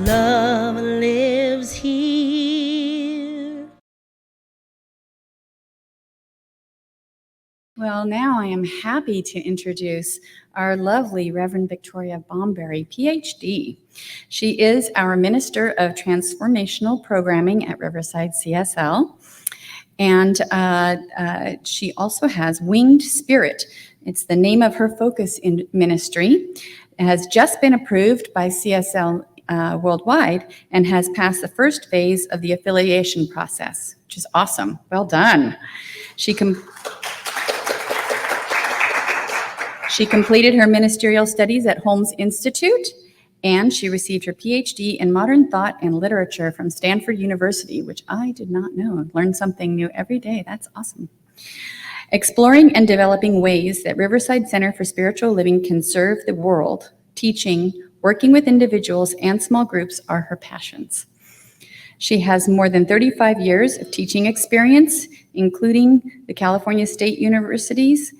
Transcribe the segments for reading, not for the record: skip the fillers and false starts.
love lives here. Well, now I am happy to introduce our lovely Reverend Victoria Bomberry, PhD. She is our Minister of Transformational Programming at Riverside CSL, and she also has Winged Spirit. It's the name of her focus in ministry. It has just been approved by CSL worldwide and has passed the first phase of the affiliation process, which is awesome. Well done. She completed her ministerial studies at Holmes Institute, and she received her PhD in Modern Thought and Literature from Stanford University, which I did not know. Learn something new every day. That's awesome. Exploring and developing ways that Riverside Center for Spiritual Living can serve the world, teaching, working with individuals and small groups are her passions. She has more than 35 years of teaching experience, including the California State Universities,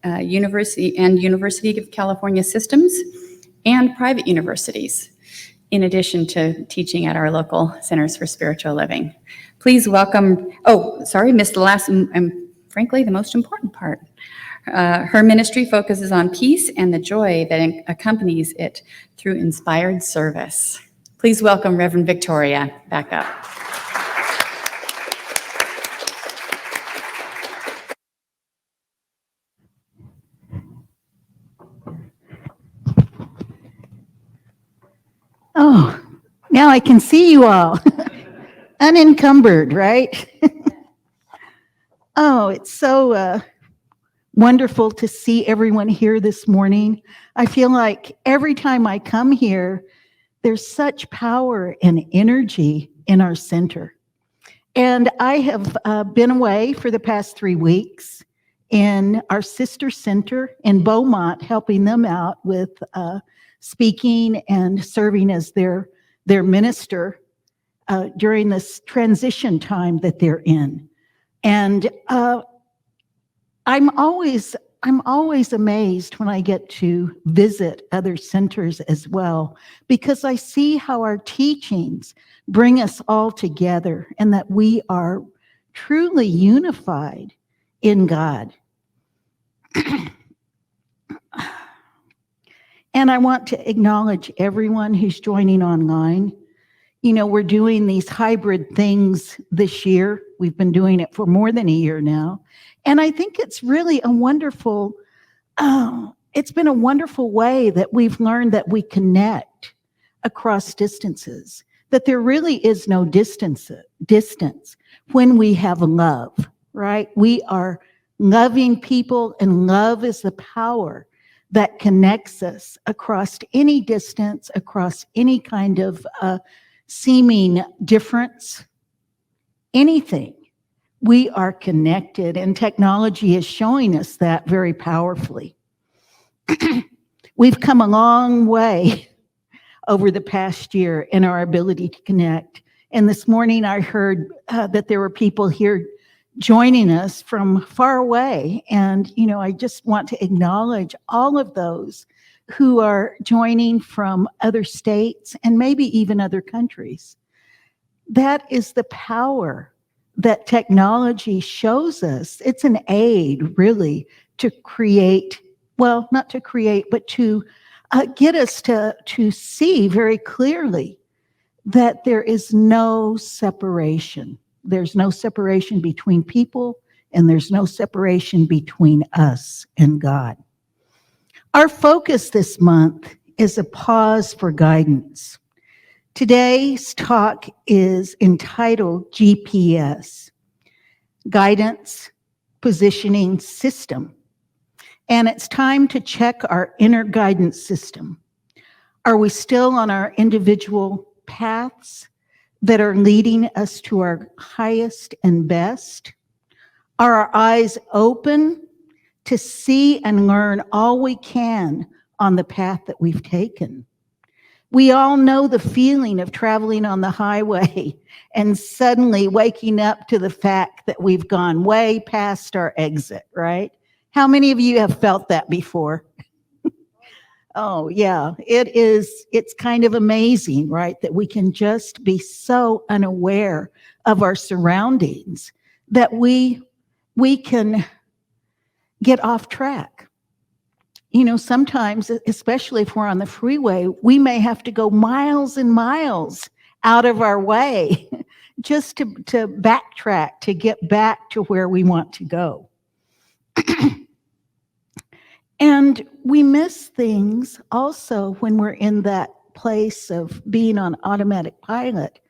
University of California Systems, and private universities, in addition to teaching at our local Centers for Spiritual Living. Please welcome, missed the last and frankly the most important part. Her ministry focuses on peace and the joy that accompanies it through inspired service. Please welcome Reverend Victoria back up. Oh, now I can see you all. Unencumbered, right? Oh, it's so wonderful to see everyone here this morning. I feel like every time I come here, there's such power and energy in our center. And I have been away for the past 3 weeks in our sister center in Beaumont, helping them out with speaking and serving as their minister during this transition time that they're in. And I'm always amazed when I get to visit other centers as well, because I see how our teachings bring us all together and that we are truly unified in God. And I want to acknowledge everyone who's joining online. You know, we're doing these hybrid things this year. We've been doing it for more than a year now. And I think it's really a wonderful, it's been a wonderful way that we've learned that we connect across distances, that there really is no distance when we have love, right? We are loving people, and love is the power that connects us across any distance, across any kind of seeming difference, anything. We are connected, and technology is showing us that very powerfully. We've come a long way over the past year in our ability to connect. And this morning I heard that there were people here joining us from far away. And, you know, I just want to acknowledge all of those who are joining from other states and maybe even other countries. That is the power that technology shows us. It's an aid, really, to create, well, not to create, but to get us to see very clearly that there is no separation. There's no separation between people, and there's no separation between us and God. Our focus this month is a pause for guidance. Today's talk is entitled GPS, Guidance Positioning System. And it's time to check our inner guidance system. Are we still on our individual paths that are leading us to our highest and best? Are our eyes open to see and learn all we can on the path that we've taken? We all know the feeling of traveling on the highway and suddenly waking up to the fact that we've gone way past our exit, right? How many of you have felt that before? Oh, yeah, it is. It's kind of amazing, right? That we can just be so unaware of our surroundings that we can get off track. You know, sometimes, especially if we're on the freeway, we may have to go miles and miles out of our way just to backtrack, to get back to where we want to go. And we miss things also when we're in that place of being on automatic pilot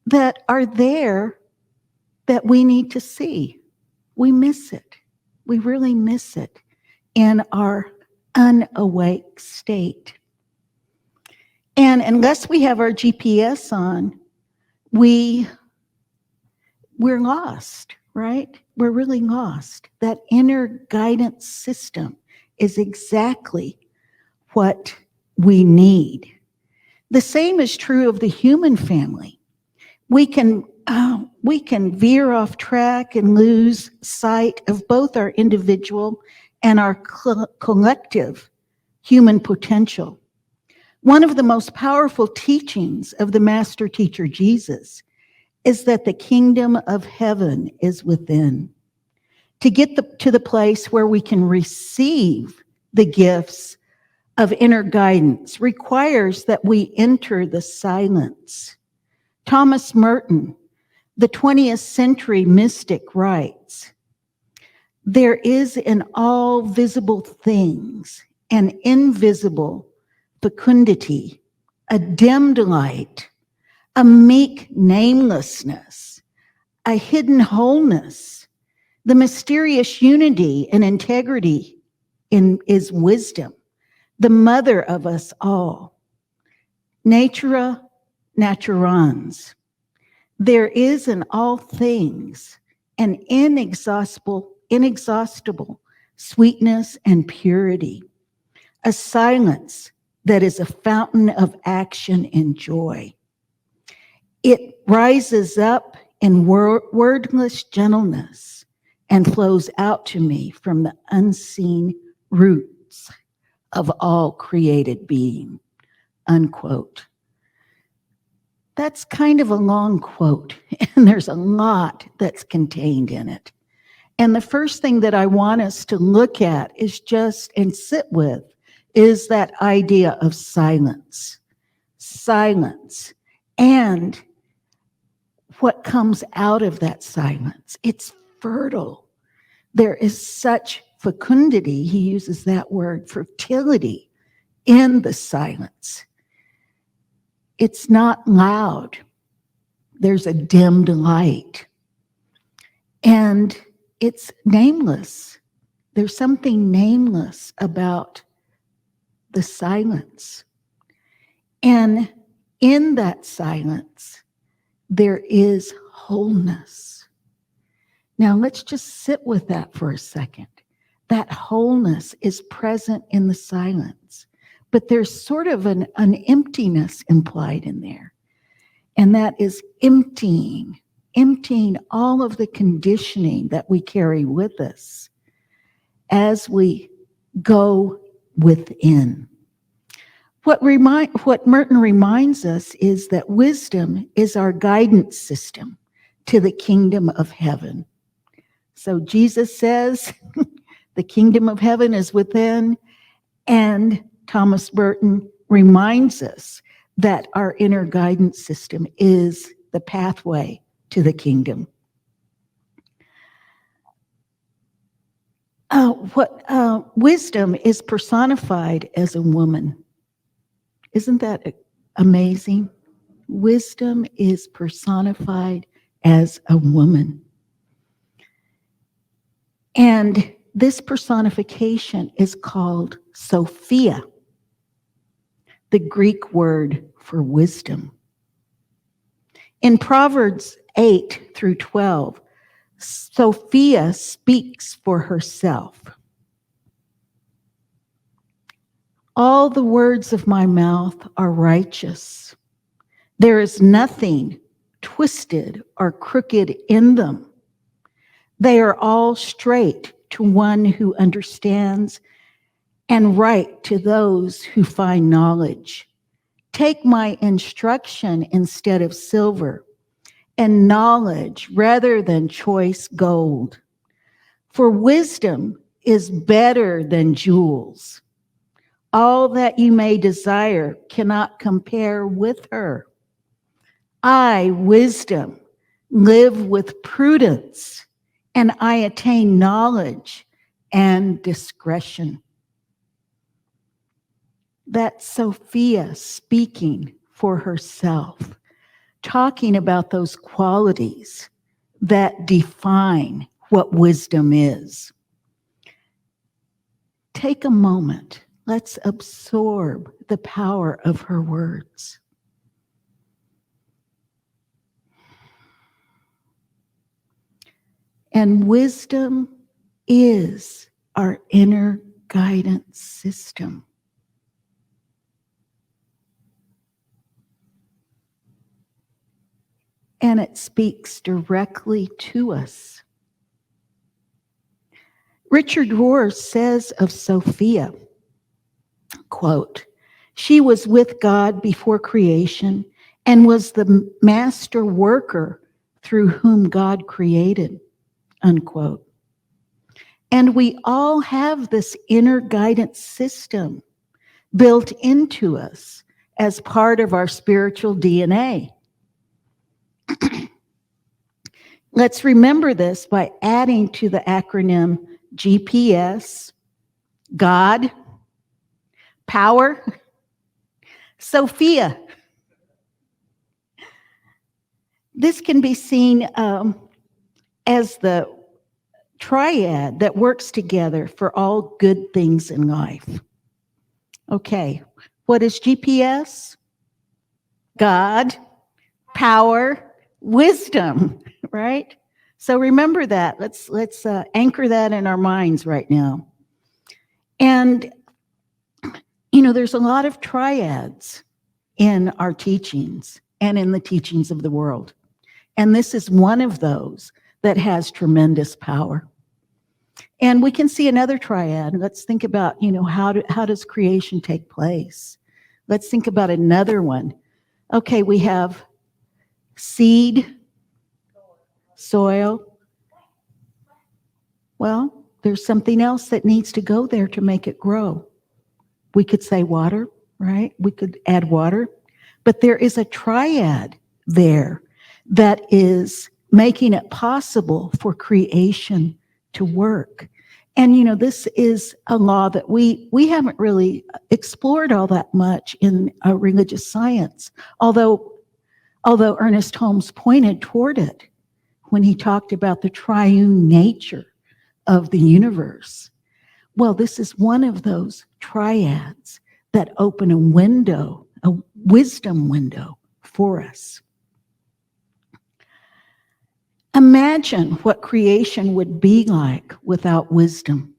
that are there that we need to see. We miss it. We really miss it in our unawake state. And unless we have our GPS on, we're lost, right? We're really lost. That inner guidance system is exactly what we need. The same is true of the human family. We can veer off track and lose sight of both our individual and our collective human potential. One of the most powerful teachings of the master teacher Jesus is that the kingdom of heaven is within. To get to the place where we can receive the gifts of inner guidance requires that we enter the silence. Thomas Merton, the 20th century mystic, writes, "There is in all visible things an invisible fecundity, a dimmed light, a meek namelessness, a hidden wholeness. The mysterious unity and integrity is wisdom, the mother of us all. Natura naturans. There is in all things an inexhaustible sweetness and purity, a silence that is a fountain of action and joy. It rises up in wordless gentleness and flows out to me from the unseen roots of all created being," unquote. That's kind of a long quote, and there's a lot that's contained in it. And the first thing that I want us to look at is and sit with is that idea of silence. Silence. And what comes out of that silence. It's fertile. There is such fecundity, he uses that word, fertility, in the silence. It's not loud. There's a dimmed light. And it's nameless. There's something nameless about the silence. And in that silence, there is wholeness. Now, let's just sit with that for a second. That wholeness is present in the silence, but there's sort of an emptiness implied in there. And that is emptying all of the conditioning that we carry with us as we go within. What Merton reminds us is that wisdom is our guidance system to the kingdom of heaven. So Jesus says the kingdom of heaven is within, and Thomas Merton reminds us that our inner guidance system is the pathway to the kingdom. Wisdom is personified as a woman. Isn't that amazing? Wisdom is personified as a woman. And this personification is called Sophia, the Greek word for wisdom. In Proverbs 8-12, Sophia speaks for herself. All the words of my mouth are righteous. There is nothing twisted or crooked in them. They are all straight to one who understands and write to those who find knowledge. Take my instruction instead of silver, and knowledge rather than choice gold. For wisdom is better than jewels. All that you may desire cannot compare with her. I, wisdom, live with prudence, and I attain knowledge and discretion. That's Sophia speaking for herself, talking about those qualities that define what wisdom is. Take a moment. Let's absorb the power of her words. And wisdom is our inner guidance system. And it speaks directly to us. Richard Rohr says of Sophia, quote, "She was with God before creation and was the master worker through whom God created," unquote. And we all have this inner guidance system built into us as part of our spiritual DNA. Let's remember this by adding to the acronym GPS, God, power, Sophia. This can be seen as the triad that works together for all good things in life. Okay, what is GPS? God, power, wisdom, right? So remember that. Let's anchor that in our minds right now. And there's a lot of triads in our teachings and in the teachings of the world. And this is one of those that has tremendous power. And we can see another triad. Let's think about, how does creation take place? Let's think about another one. Okay, we have seed, soil. Well, there's something else that needs to go there to make it grow. We could say water, right? We could add water. But there is a triad there that is making it possible for creation to work. And, this is a law that we haven't really explored all that much in religious science, although Ernest Holmes pointed toward it when he talked about the triune nature of the universe. Well, this is one of those triads that open a window, a wisdom window for us. Imagine what creation would be like without wisdom.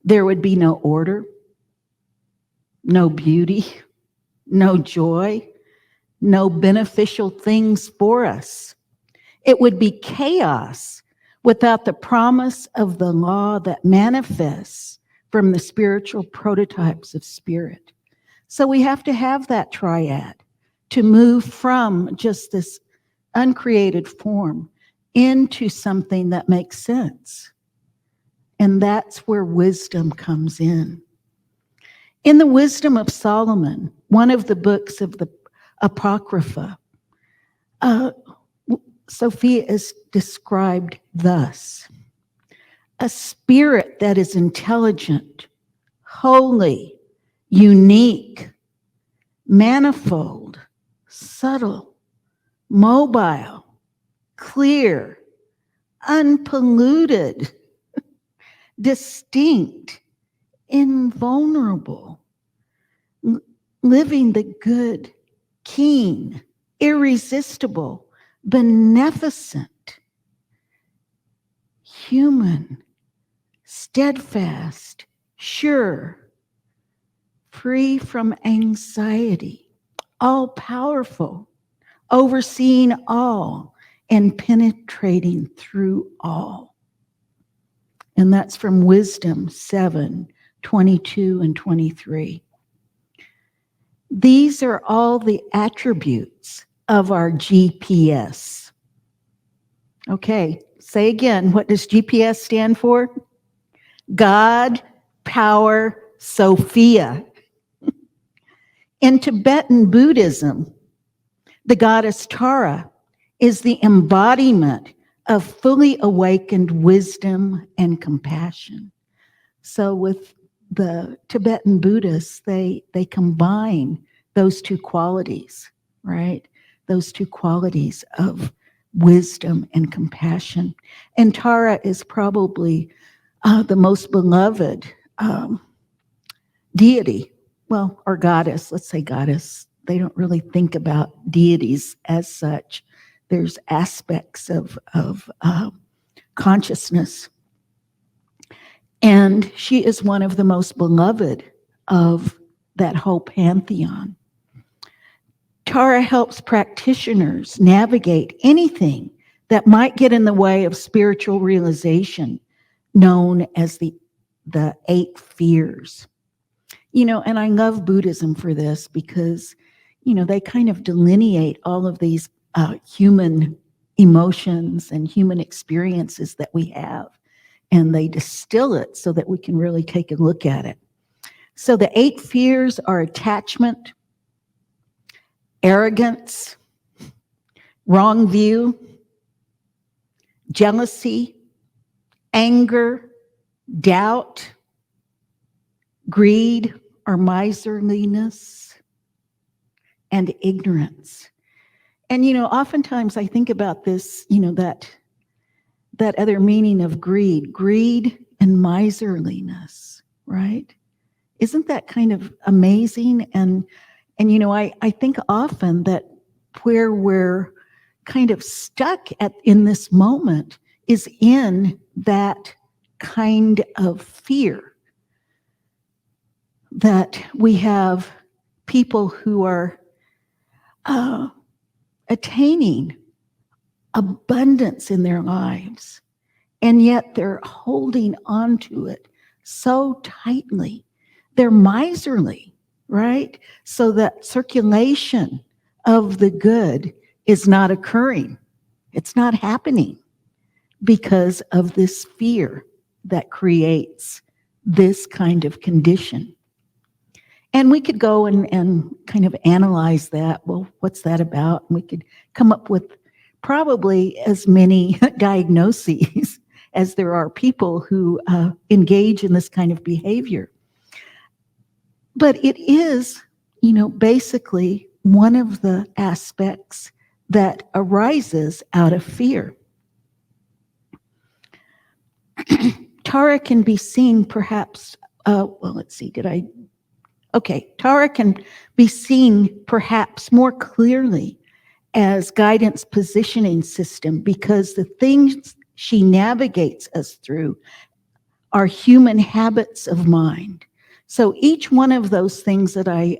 There would be no order, no beauty, no joy, no beneficial things for us. It would be chaos without the promise of the law that manifests from the spiritual prototypes of spirit. So we have to have that triad to move from just this uncreated form into something that makes sense. And that's where wisdom comes in. In the Wisdom of Solomon, one of the books of the Apocrypha, Sophia is described thus: a spirit that is intelligent, holy, unique, manifold, subtle, mobile, clear, unpolluted, distinct, invulnerable, living the good, keen, irresistible, beneficent, human, steadfast, sure, free from anxiety, all-powerful, overseeing all, and penetrating through all. And that's from Wisdom 7, 22, and 23. These are all the attributes of our GPS. Okay, say again, what does GPS stand for? God, Power, Sophia. In Tibetan Buddhism, the goddess Tara is the embodiment of fully awakened wisdom and compassion. So with the Tibetan Buddhists, they combine those two qualities, right? Those two qualities of wisdom and compassion. And Tara is probably the most beloved deity, well, or goddess, let's say goddess. They don't really think about deities as such. There's aspects of consciousness. And she is one of the most beloved of that whole pantheon. Tara helps practitioners navigate anything that might get in the way of spiritual realization, known as the 8 fears. And I love Buddhism for this because, they kind of delineate all of these human emotions and human experiences that we have, and they distill it so that we can really take a look at it. So the 8 fears are attachment, arrogance, wrong view, jealousy, anger, doubt, greed or miserliness, and ignorance. And, oftentimes I think about this, that other meaning of greed and miserliness, right? Isn't that kind of amazing? And I think often that where we're kind of stuck in this moment is in that kind of fear. That we have people who are attaining abundance in their lives, and yet they're holding on to it so tightly. They're miserly, right? So that circulation of the good is not occurring. It's not happening because of this fear that creates this kind of condition. And we could go and kind of analyze that. Well, what's that about? And we could come up with probably as many diagnoses as there are people who engage in this kind of behavior. But it is, basically one of the aspects that arises out of fear. Tara can be seen perhaps, Tara can be seen perhaps more clearly as guidance positioning system because the things she navigates us through are human habits of mind. So each one of those things that I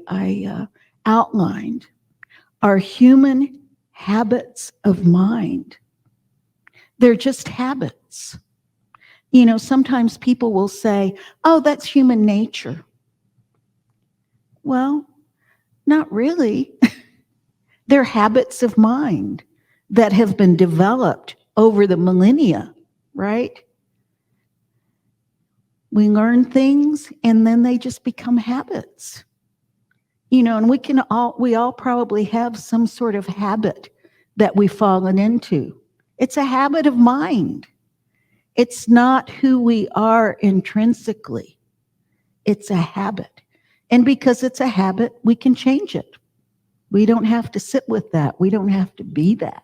outlined are human habits of mind. They're just habits. Sometimes people will say, oh, that's human nature. Well, not really. They're habits of mind that have been developed over the millennia, right? We learn things and then they just become habits. And we all probably have some sort of habit that we've fallen into. It's a habit of mind. It's not who we are intrinsically. It's a habit. And because it's a habit, we can change it. We don't have to sit with that. We don't have to be that.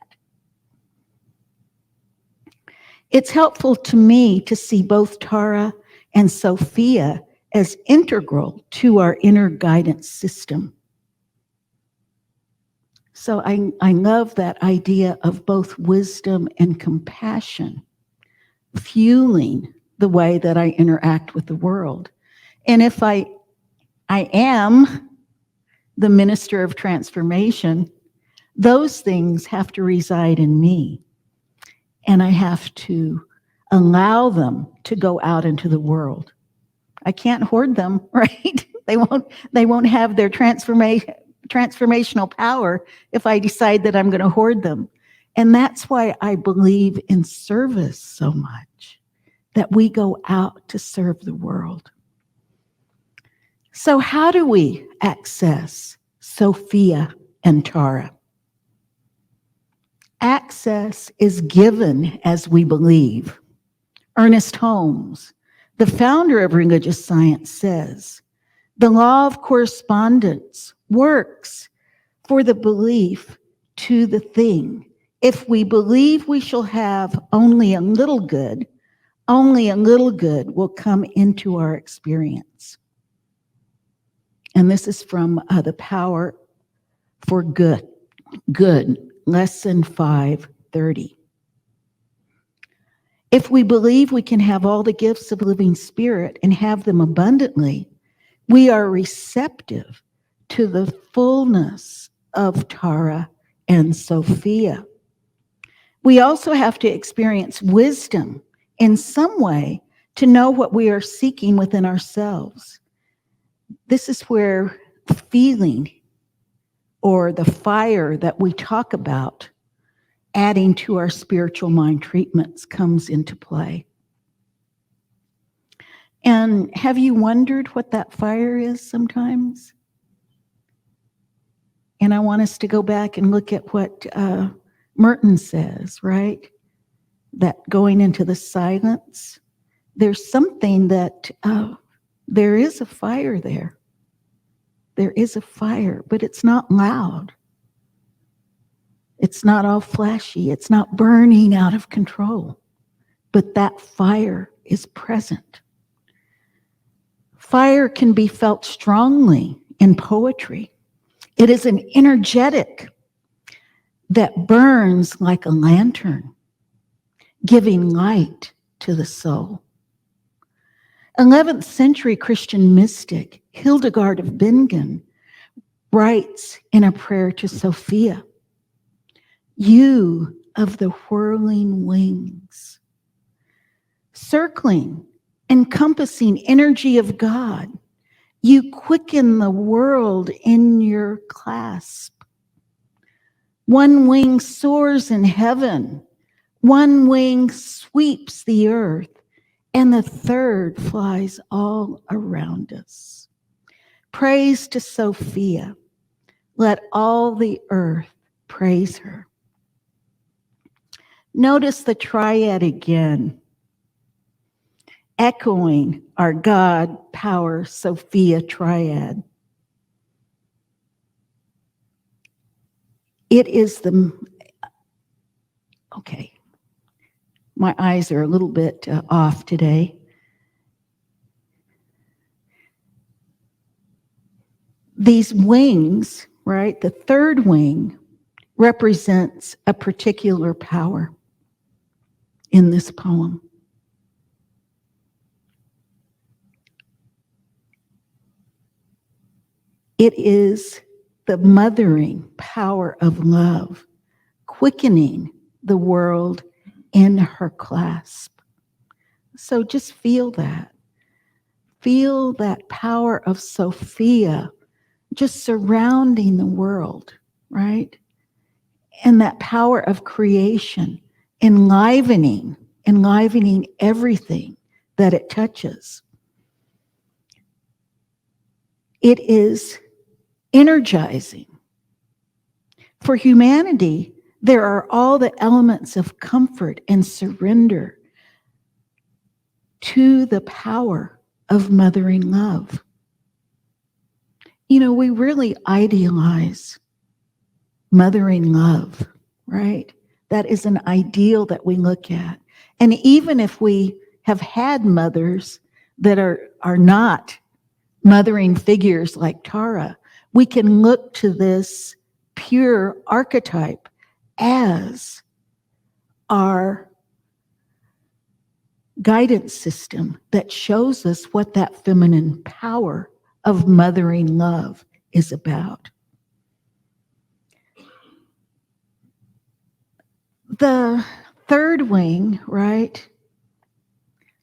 It's helpful to me to see both Tara and Sophia as integral to our inner guidance system. So I love that idea of both wisdom and compassion fueling the way that I interact with the world. And if I am the minister of transformation, those things have to reside in me. And I have to allow them to go out into the world. I can't hoard them, right? They won't have their transformational power if I decide that I'm going to hoard them. And that's why I believe in service so much, that we go out to serve the world. So how do we access Sophia and Tara? Access is given as we believe. Ernest Holmes, the founder of religious science, says, the law of correspondence works for the belief to the thing. If we believe we shall have only a little good will come into our experience. And this is from The Power for Good, lesson 530. If we believe we can have all the gifts of the living spirit and have them abundantly, we are receptive to the fullness of Tara and Sophia. We also have to experience wisdom in some way to know what we are seeking within ourselves. This is where the feeling or the fire that we talk about adding to our spiritual mind treatments comes into play. And have you wondered what that fire is sometimes? And I want us to go back and look at what Merton says, right? That going into the silence, there's something that, there is a fire there. There is a fire, but it's not loud. It's not all flashy. It's not burning out of control. But that fire is present. Fire can be felt strongly in poetry. It is an energetic that burns like a lantern, giving light to the soul. 11th century Christian mystic Hildegard of Bingen writes in a prayer to Sophia, you of the whirling wings, circling, encompassing energy of God, you quicken the world in your clasp. One wing soars in heaven, one wing sweeps the earth, and the third flies all around us. Praise to Sophia. Let all the earth praise her. Notice the triad again, echoing our God, Power, Sophia triad. It is okay, my eyes are a little bit off today. These wings, right, the third wing represents a particular power in this poem. It is the mothering power of love, quickening the world in her clasp. So just feel that. Feel that power of Sophia just surrounding the world, right? And that power of creation, enlivening everything that it touches. It is energizing. For humanity, there are all the elements of comfort and surrender to the power of mothering love. You know, we really idealize mothering love, right? That is an ideal that we look at. And even if we have had mothers that are not mothering figures like Tara, we can look to this pure archetype as our guidance system that shows us what that feminine power of mothering love is about. The third wing, right,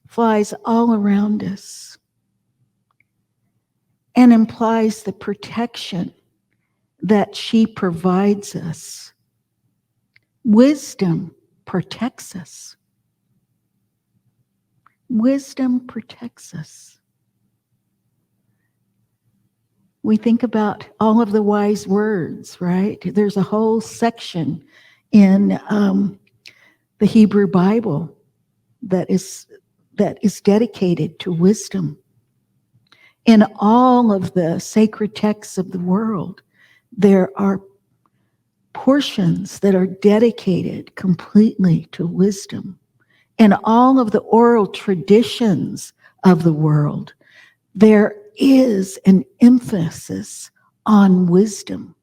flies all around us. and implies the protection that she provides us. Wisdom protects us. Wisdom protects us. We think about all of the wise words, right? There's a whole section in the Hebrew Bible that is dedicated to wisdom. In all of the sacred texts of the world, there are portions that are dedicated completely to wisdom. In all of the oral traditions of the world, there is an emphasis on wisdom.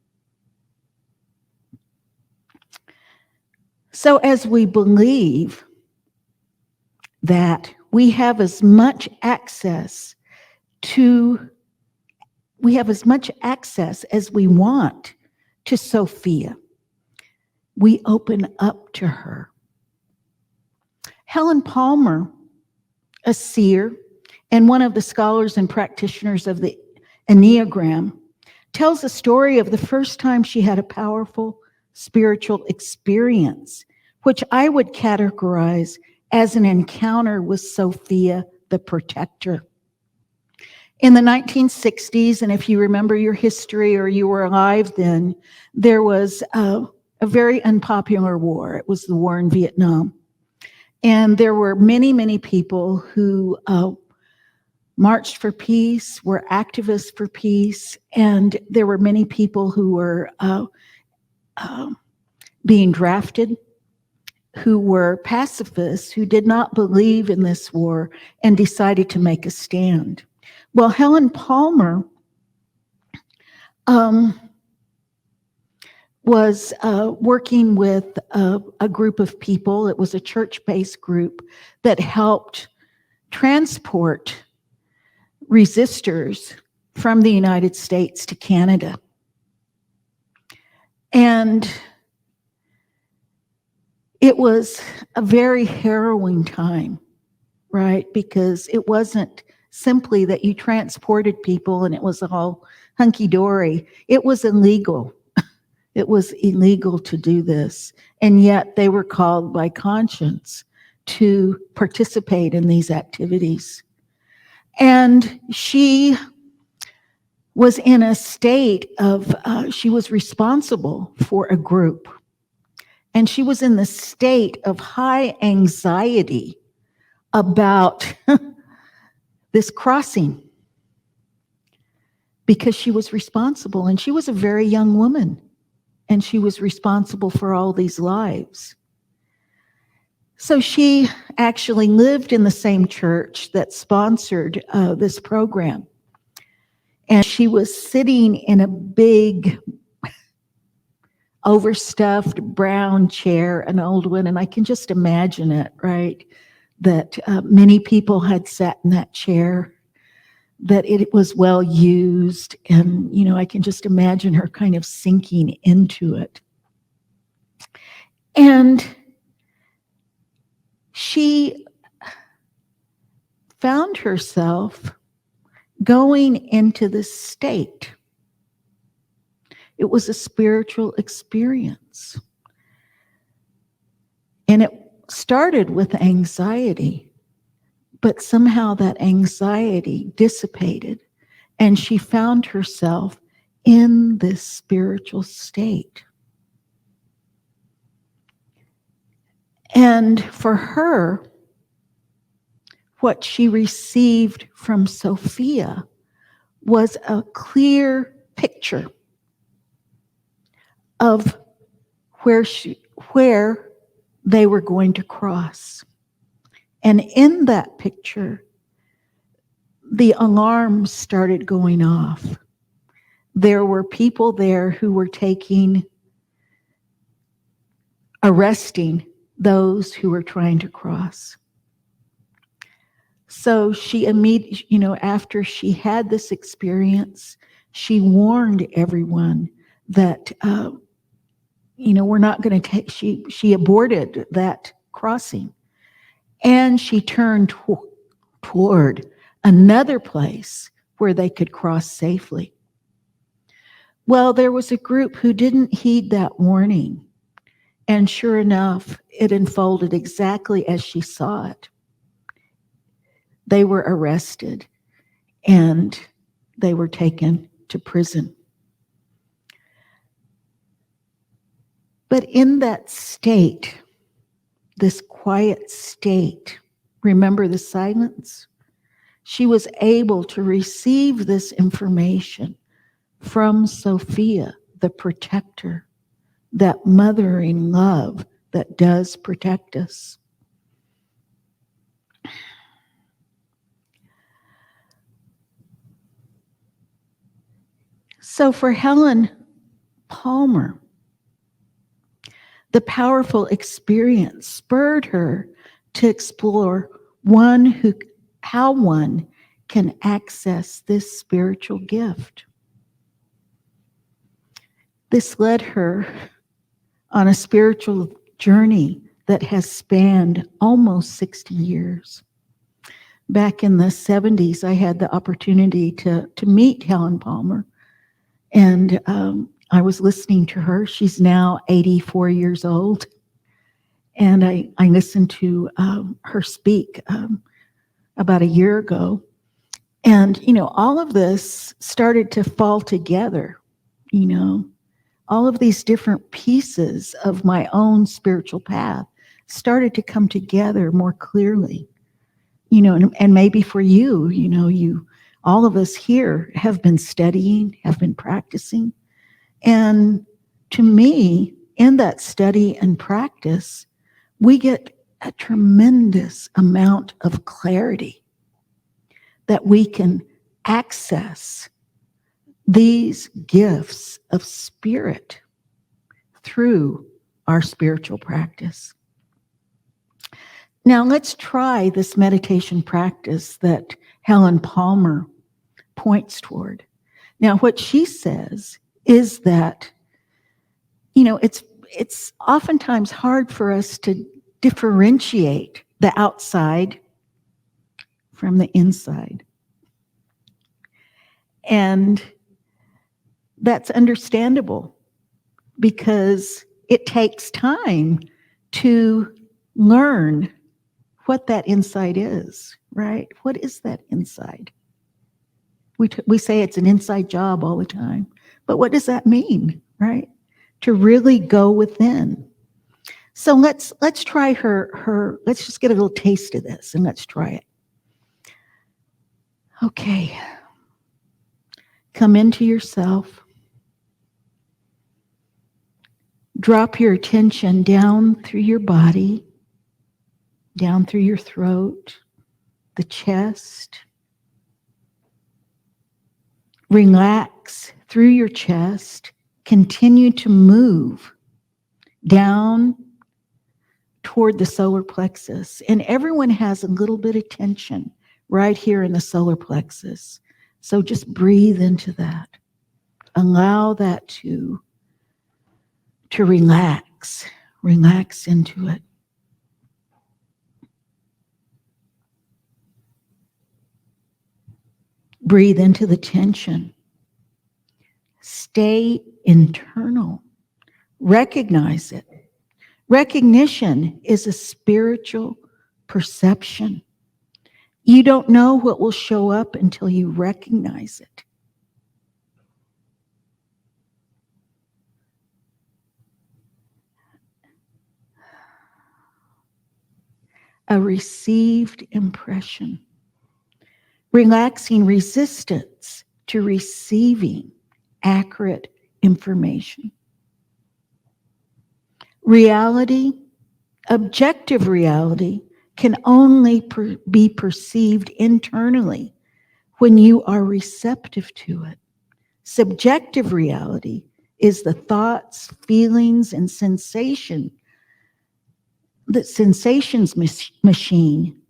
So as we believe that we have as much access as we want to Sophia, we open up to her. Helen Palmer, a seer and one of the scholars and practitioners of the Enneagram, tells the story of the first time she had a powerful spiritual experience, which I would categorize as an encounter with Sophia, the protector. In the 1960s, and if you remember your history or you were alive then, there was a very unpopular war. It was the war in Vietnam. And there were many, many people who marched for peace, were activists for peace, and there were many people who were being drafted, who were pacifists, who did not believe in this war and decided to make a stand. Well, Helen Palmer was working with a group of people. It was a church-based group that helped transport resistors from the United States to Canada. And it was a very harrowing time, right? Because it wasn't simply that you transported people and it was all hunky-dory. It was illegal. It was illegal to do this. And yet they were called by conscience to participate in these activities. And she was in a state of, she was responsible for a group. And she was in the state of high anxiety about this crossing because she was responsible, and she was a very young woman, and she was responsible for all these lives. So she actually lived in the same church that sponsored this program. And she was sitting in a big, overstuffed brown chair, an old one, and I can just imagine it, right? That many people had sat in that chair, that it was well used, and, you know, I can just imagine her kind of sinking into it. And she found herself going into this state. It was a spiritual experience. And it started with anxiety, but somehow that anxiety dissipated, and she found herself in this spiritual state. And for her, what she received from Sophia was a clear picture of where they were going to cross. And in that picture, the alarms started going off. There were people there who were arresting those who were trying to cross. So she immediately, after she had this experience, she warned everyone that, we're not going to take, she aborted that crossing. And she turned toward another place where they could cross safely. Well, there was a group who didn't heed that warning, and sure enough, it unfolded exactly as she saw it. They were arrested and they were taken to prison. But in that state, this quiet state, remember the silence? She was able to receive this information from Sophia, the protector, that mothering love that does protect us. So for Helen Palmer, the powerful experience spurred her to explore how one can access this spiritual gift. This led her on a spiritual journey that has spanned almost 60 years. Back in the 70s, I had the opportunity to meet Helen Palmer, and I was listening to her. She's now 84 years old, and I listened to her speak about a year ago. And, all of this started to fall together, all of these different pieces of my own spiritual path started to come together more clearly, and maybe for you, all of us here have been studying, have been practicing. And to me, in that study and practice, we get a tremendous amount of clarity that we can access these gifts of spirit through our spiritual practice. Now let's try this meditation practice that Helen Palmer points toward. Now what she says is that, it's oftentimes hard for us to differentiate the outside from the inside. And that's understandable because it takes time to learn what that inside is, right? What is that inside? We say it's an inside job all the time, but what does that mean, right? To really go within. So let's try her. Let's just get a little taste of this and let's try it. Okay. Come into yourself. Drop your attention down through your body, down through your throat, the chest. Relax through your chest. Continue to move down toward the solar plexus. And everyone has a little bit of tension right here in the solar plexus. So just breathe into that. Allow that to relax. Relax into it. Breathe into the tension. Stay internal. Recognize it. Recognition is a spiritual perception. You don't know what will show up until you recognize it. A received impression. Relaxing resistance to receiving accurate information. Reality, objective reality, can only be perceived internally when you are receptive to it. Subjective reality is the thoughts, feelings, and sensations machine,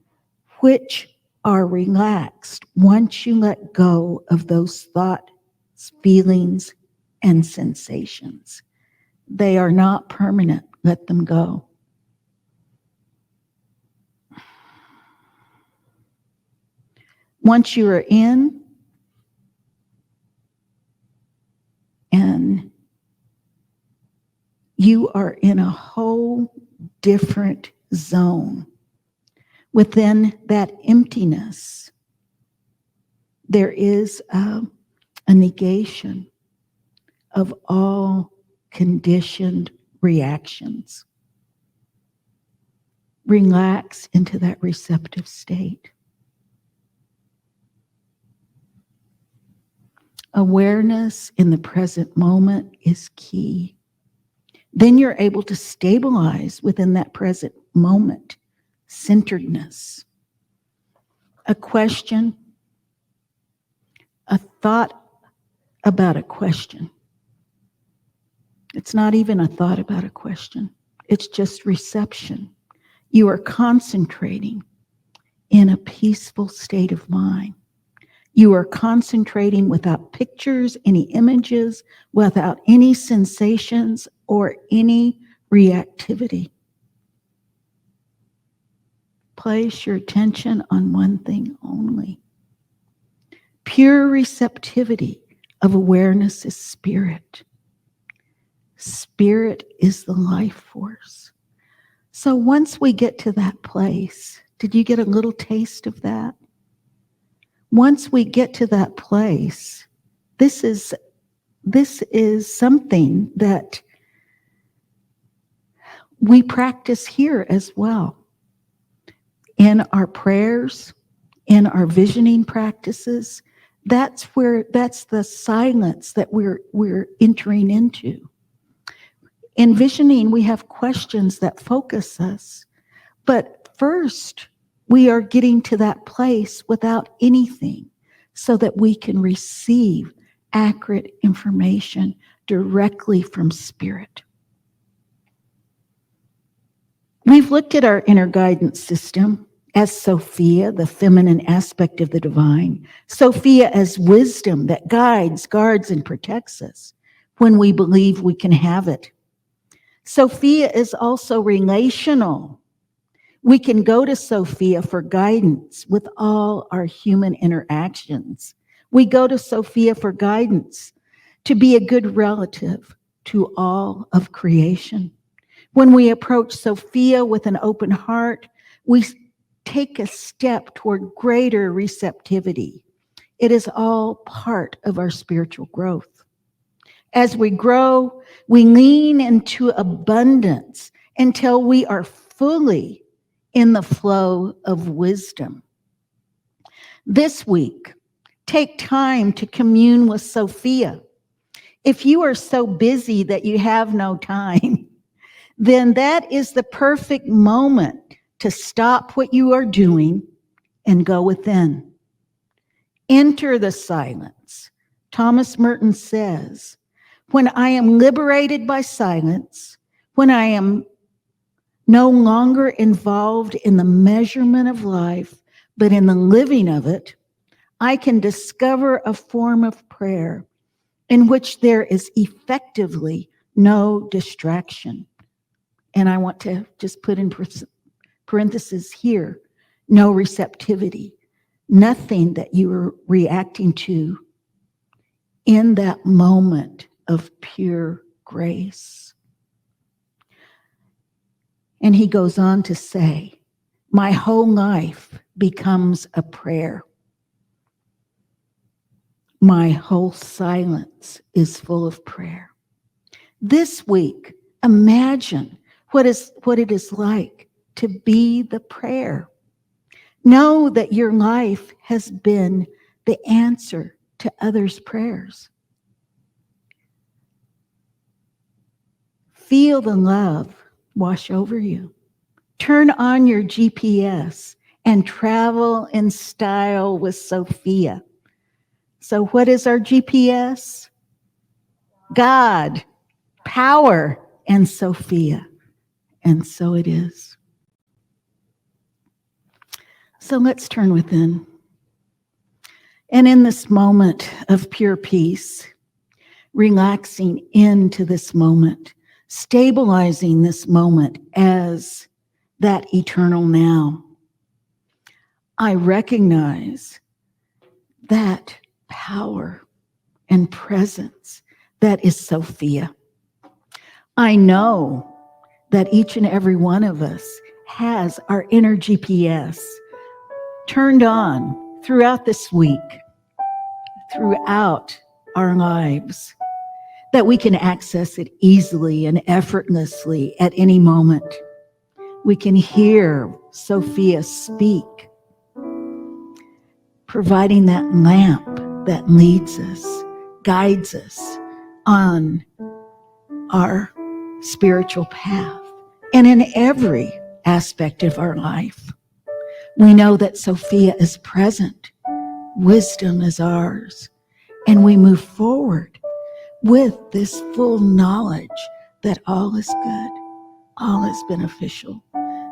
which are relaxed once you let go of those thoughts, feelings, and sensations. They are not permanent. Let them go. Once you are in, you are in a whole different zone. Within that emptiness, there is a negation of all conditioned reactions. Relax into that receptive state. Awareness in the present moment is key. Then you're able to stabilize within that present moment. Centeredness. A question, a thought about a question. It's not even a thought about a question. It's just reception. You are concentrating in a peaceful state of mind. You are concentrating without pictures, any images, without any sensations or any reactivity. Place your attention on one thing only. Pure receptivity of awareness is spirit. Spirit is the life force. So once we get to that place, did you get a little taste of that? Once we get to that place, this is something that we practice here as well. In our prayers, in our visioning practices, that's the silence that we're entering into. In visioning, we have questions that focus us, but first we are getting to that place without anything so that we can receive accurate information directly from spirit. We've looked at our inner guidance system as Sophia, the feminine aspect of the divine. Sophia as wisdom that guides, guards, and protects us when we believe we can have it. Sophia is also relational. We can go to Sophia for guidance with all our human interactions. We go to Sophia for guidance to be a good relative to all of creation. When we approach Sophia with an open heart, we take a step toward greater receptivity. It is all part of our spiritual growth. As we grow, we lean into abundance until we are fully in the flow of wisdom. This week, take time to commune with Sophia. If you are so busy that you have no time, then that is the perfect moment to stop what you are doing and go within. Enter the silence. Thomas Merton says, when I am liberated by silence, when I am no longer involved in the measurement of life, but in the living of it, I can discover a form of prayer in which there is effectively no distraction. And I want to just put in parentheses here, no receptivity, nothing that you are reacting to in that moment of pure grace. And he goes on to say, my whole life becomes a prayer. My whole silence is full of prayer. This week, imagine what it is like to be the prayer. Know that your life has been the answer to others' prayers. Feel the love wash over you. Turn on your GPS and travel in style with Sophia. So what is our GPS? God, power, and Sophia. And so it is. So let's turn within. And in this moment of pure peace, relaxing into this moment, stabilizing this moment as that eternal now, I recognize that power and presence that is Sophia. I know that each and every one of us has our inner GPS turned on throughout this week, throughout our lives, that we can access it easily and effortlessly at any moment. We can hear Sophia speak, providing that lamp that leads us, guides us on our spiritual path and in every aspect of our life. We know that Sophia is present, wisdom is ours, and we move forward with this full knowledge that all is good, all is beneficial,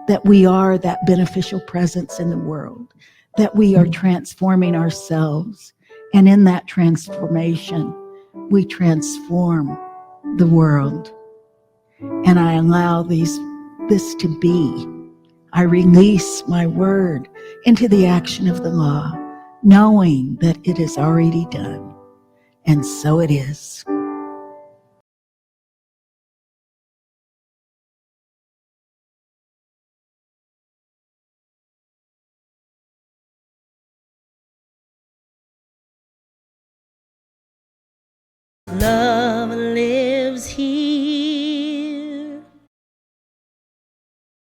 that we are that beneficial presence in the world, that we are transforming ourselves, and in that transformation, we transform the world. And I allow this to be. I release my word into the action of the law, knowing that it is already done. And so it is. Love